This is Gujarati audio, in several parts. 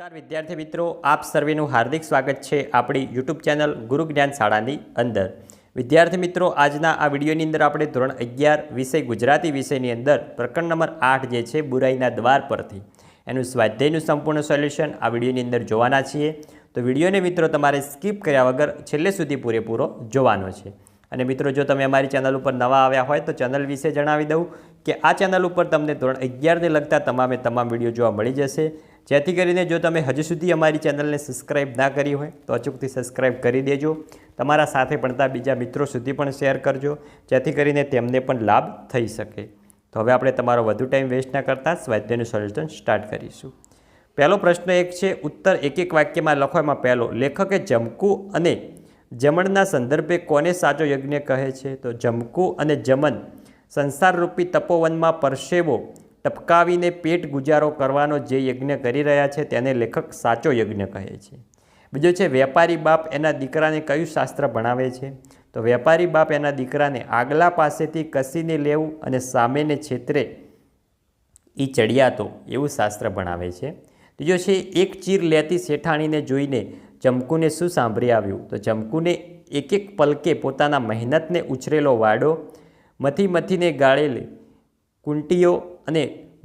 નમસ્કાર વિદ્યાર્થી મિત્રો, આપ સર્વેનું હાર્દિક સ્વાગત છે આપણી યુટ્યુબ ચેનલ ગુરુ જ્ઞાન શાળાની અંદર। વિદ્યાર્થી મિત્રો, આજના આ વિડીયોની અંદર આપણે ધોરણ 11 વિષય ગુજરાતી વિષયની અંદર પ્રકરણ નંબર 8 જે છે બુરાઈના દ્વાર પરથી એનું સ્વાધ્યાયનું સંપૂર્ણ સોલ્યુશન આ વિડીયોની અંદર જોવાના છીએ। તો વિડીયોને મિત્રો તમારે સ્કીપ કર્યા વગર છેલ્લે સુધી પૂરેપૂરો જોવાનો છે। અને મિત્રો, જો તમે અમારી ચેનલ ઉપર નવા આવ્યા હોય તો ચેનલ વિશે જણાવી દઉં કે આ ચેનલ ઉપર તમને ધોરણ 11 ને લગતા તમામ વિડીયો જોવા મળી જશે। જેથી કરીને જો તમે હજુ સુધી અમારી ચેનલને સબસ્ક્રાઇબ ના કરી હોય તો અચૂકથી સબસ્ક્રાઇબ કરી દેજો। તમારા સાથે ભણતા બીજા મિત્રો સુધી પણ શેર કરજો, જેથી કરીને તેમને પણ લાભ થઈ શકે। તો હવે આપણે તમારો વધુ ટાઈમ વેસ્ટ ના કરતા સ્વાધ્યાયનું સોલ્યુશન સ્ટાર્ટ કરીશું। પહેલો પ્રશ્ન એક છે, ઉત્તર એક એક વાક્યમાં લખો। એમાં પહેલો, લેખકે જમકુ અને જમણના સંદર્ભે કોને સાચો યજ્ઞ કહે છે? તો જમકુ અને જમન સંસારરૂપી તપોવનમાં પરસેવો ટપકાવીને પેટ ગુજારો કરવાનો જે યજ્ઞ કરી રહ્યા છે તેને લેખક સાચો યજ્ઞ કહે છે। બીજો છે, વેપારી બાપ એના દીકરાને કયું શાસ્ત્ર ભણાવે છે? તો વેપારી બાપ એના દીકરાને આગલા પાસેથી કસીને લેવું અને સામેને છેતરે એ ચડિયાતો એવું શાસ્ત્ર ભણાવે છે। ત્રીજો છે, એક ચીર લેતી શેઠાણીને જોઈને જમકુને શું સાંભળી આવ્યું? તો જમકુને એક એક પલકે પોતાના મહેનતને ઉછરેલો વાડો, મથી મથીને ગાળેલી કુંટીઓ અને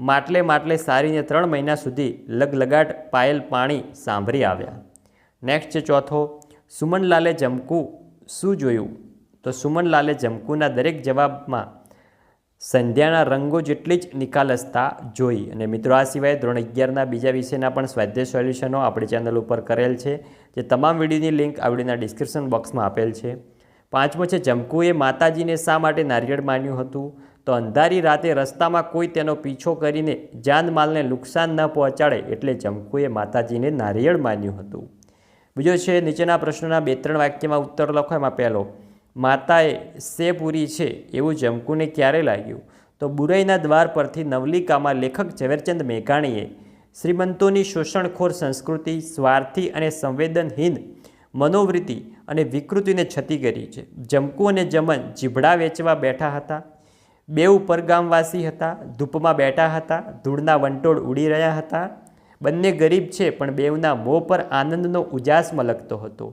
માટલે સારીને 3 મહિના સુધી લગલગાટ પાયેલ પાણી સાંભળી આવ્યા। નેક્સ્ટ છે ચોથો, સુમનલાલે જમકુ શું જોયું? તો સુમનલાલે જમકુના દરેક જવાબમાં સંધ્યાના રંગો જેટલી જ નિખાલસતા જોઈ। અને મિત્રો, આ સિવાય ધોરણ 11ના બીજા વિષયના પણ સ્વાધ્યાય સોલ્યુશનો આપણી ચેનલ ઉપર કરેલ છે, જે તમામ વિડીયોની લિંક આ વિડીયોના ડિસ્ક્રિપ્શન બોક્સમાં આપેલ છે। પાંચમો છે, જમકુએ માતાજીને શા માટે નારિયેળ માન્યું હતું? તો અંધારી રાતે રસ્તામાં કોઈ તેનો પીછો કરીને જાનમાલને નુકસાન ન પહોંચાડે એટલે જમકુએ માતાજીને નારિયેળ માન્યું હતું। બીજો છે, નીચેના પ્રશ્નોના 2-3 વાક્યમાં ઉત્તર લખો। એમાં પહેલો, માતાએ સે પૂરી છે એવું જમકુને ક્યારે લાગ્યું? તો બુરાઈના દ્વાર પરથી નવલિકામાં લેખક ઝવેરચંદ મેઘાણીએ શ્રીમંતોની શોષણખોર સંસ્કૃતિ, સ્વાર્થી અને સંવેદનહીન મનોવૃત્તિ અને વિકૃતિને છતી કરી છે। જમકુ અને જમન જીભડા વેચવા બેઠા હતા, બેઉ પરગામવાસી હતા, ધૂપમાં બેઠા હતા, ધૂળના વંટોળ ઉડી રહ્યા હતા। બંને ગરીબ છે પણ બેઉના મોં પર આનંદનો ઉજાસ મલકતો હતો।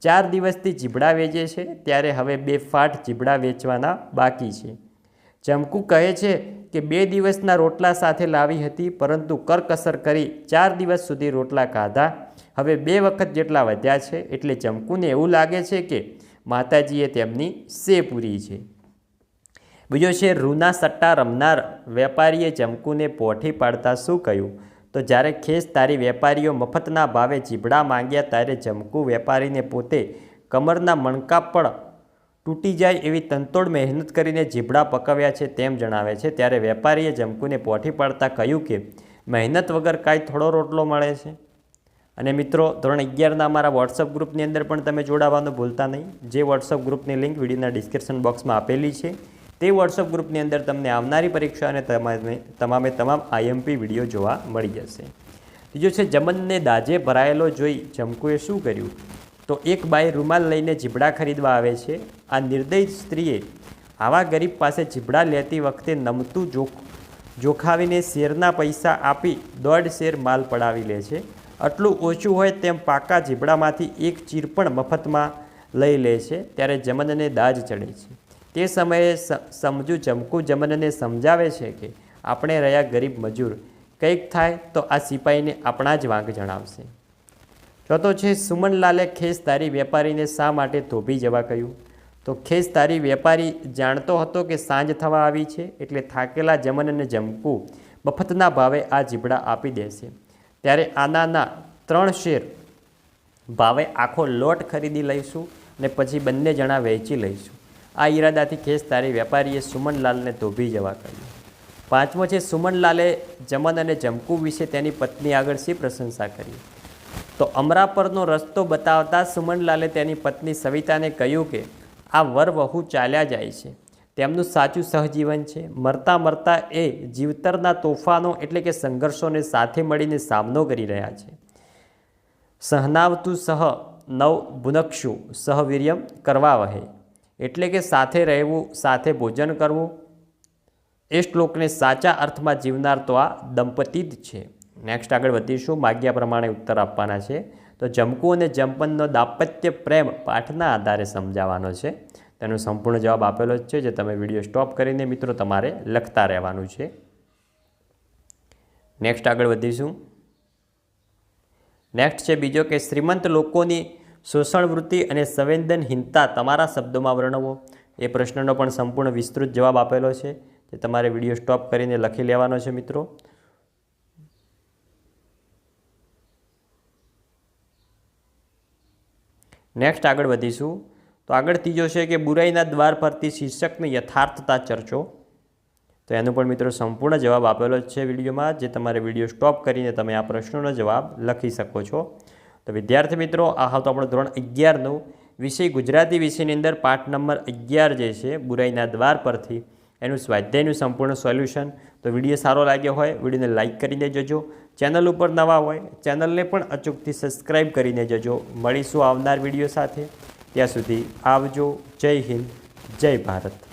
4 દિવસથી જીભડા વેચે છે ત્યારે હવે 2 ફાટ જીભડા વેચવાના બાકી છે। જમકુ કહે છે કે 2 દિવસના રોટલા સાથે લાવી હતી, પરંતુ કરકસર કરી 4 દિવસ સુધી રોટલા ખાધા, હવે 2 વખત જેટલા વધ્યા છે, એટલે જમકુને એવું લાગે છે કે માતાજીએ તેમની સે પૂરી છે। બીજો છે, રૂના સટ્ટા રમનાર વેપારીએ જમકુને પોઠી પાડતા શું કહ્યું? તો જ્યારે ખેસ તારી વેપારીઓ મફતના ભાવે જીભડા માંગ્યા ત્યારે જમકુ વેપારીને પોતે કમરના મણકા પણ તૂટી જાય એવી તનતોડ મહેનત કરીને જીભડા પકવ્યા છે તેમ જણાવે છે। ત્યારે વેપારીએ જમકુને પોઠી પાડતા કહ્યું કે મહેનત વગર કાંઈ થોડો રોટલો મળે છે। અને મિત્રો, ધોરણ 11ના અમારા વોટ્સઅપ ગ્રુપની અંદર પણ તમે જોડાવાનું ભૂલતા નહીં, જે વોટ્સઅપ ગ્રુપની લિંક વિડીયોના ડિસ્ક્રિપ્શન બોક્સમાં આપેલી છે। તે વોટ્સઅપ ગ્રુપની અંદર તમને આવનારી પરીક્ષા અને તમામ IMP વિડીયો જોવા મળી જશે। બીજો છે, જમનને દાજે ભરાયેલો જોઈ જમકુએ શું કર્યું? તો એક બાઈ રૂમાલ લઈને જીભડા ખરીદવા આવે છે। આ નિર્દય સ્ત્રીએ આવા ગરીબ પાસે જીભડા લેતી વખતે નમતું જોખાવીને શેરના પૈસા આપી 1.5 શેર માલ પડાવી લે છે। આટલું ઓછું હોય તેમ પાકા જીભડામાંથી એક ચીર પણ મફતમાં લઈ લે છે। ત્યારે જમનને દાજ ચડે છે। તે સમયે સમજુ જમકુ જમનને સમજાવે છે કે આપણે રહ્યા ગરીબ મજૂર, કંઈક થાય તો આ સિપાહીને આપણા જ વાંક જણાવશે। ચોથો છે, સુમનલાલે ખેસધારી વેપારીને શા માટે ધોબી જવા કહ્યું? તો ખેસધારી વેપારી જાણતો હતો કે સાંજ થવા આવી છે, એટલે થાકેલા જમન અને જમકુ મફતના ભાવે આ જીભડા આપી દેશે। ત્યારે આનાના 3 શેર ભાવે આખો લોટ ખરીદી લઈશું અને પછી બંને જણા વહેંચી લઈશું। આ ઈરાદાથી ખેસધારી વેપારીએ સુમનલાલને ધોબી જવા કહ્યું। પાંચમો છે, સુમનલાલે જમન અને જમકુ વિશે તેની પત્ની આગળ શી પ્રશંસા કરી? તો અમરાપરનો રસ્તો બતાવતા સુમનલાલે તેની પત્ની સવિતાને કહ્યું કે આ વર વહુ ચાલ્યા જાય છે, તેમનું સાચું સહજીવન છે। મરતા મરતા એ જીવતરના તોફાનો એટલે કે સંઘર્ષોને સાથે મળીને સામનો કરી રહ્યા છે। સહનાવતું સહ નવ ભુનક્ષુ સહવીર્યમ કરવા વહે, એટલે કે સાથે રહેવું, સાથે ભોજન કરવું। એ શ્લોકને સાચા અર્થમાં જીવનાર તો આ દંપતી જ છે। નેક્સ્ટ આગળ વધીશું, માગ્યા પ્રમાણે ઉત્તર આપવાના છે. તો જમકુ અને જમપનનો દાંપત્ય પ્રેમ પાઠના આધારે સમજાવવાનો છે. તેનો સંપૂર્ણ જવાબ આપેલો જ છે, જે તમે વિડીયો સ્ટોપ કરીને મિત્રો તમારે લખતા રહેવાનું છે. નેક્સ્ટ આગળ વધીશું. નેક્સ્ટ છે બીજો કે શ્રીમંત લોકોની શોષણ વૃત્તિ અને સંવેદનહીનતા તમારા શબ્દોમાં વર્ણવો. એ પ્રશ્નનો પણ સંપૂર્ણ વિસ્તૃત જવાબ આપેલો છે, જે તમારે વિડીયો સ્ટોપ કરીને લખી લેવાનો છે મિત્રો. નેક્સ્ટ આગળ વધીશું. તો આગળ ત્રીજો છે કે બુરાઈના દ્વાર પરથી શીર્ષકની યથાર્થતા ચર્ચો. તો એનો પણ મિત્રો સંપૂર્ણ જવાબ આપેલો જ છે વિડીયોમાં, જે તમારે વિડીયો સ્ટોપ કરીને તમે આ પ્રશ્નોનો જવાબ લખી શકો છો. તો વિદ્યાર્થી મિત્રો, આ હાલ તો આપણો ધોરણ 11નો વિષય ગુજરાતી વિષયની અંદર પાઠ નંબર 11 જે છે બુરાઈના દ્વાર પરથી, એનું સ્વાધ્યાયનું સંપૂર્ણ સોલ્યુશન. તો વિડીયો સારો લાગ્યો હોય વિડીયોને લાઇક કરીને જજો. ચેનલ ઉપર નવા હોય ચેનલને પણ અચૂકથી સબસ્ક્રાઈબ કરીને જજો. મળીશું આવનાર વિડીયો સાથે. ત્યાં સુધી આવજો. જય હિન્દ, જય ભારત.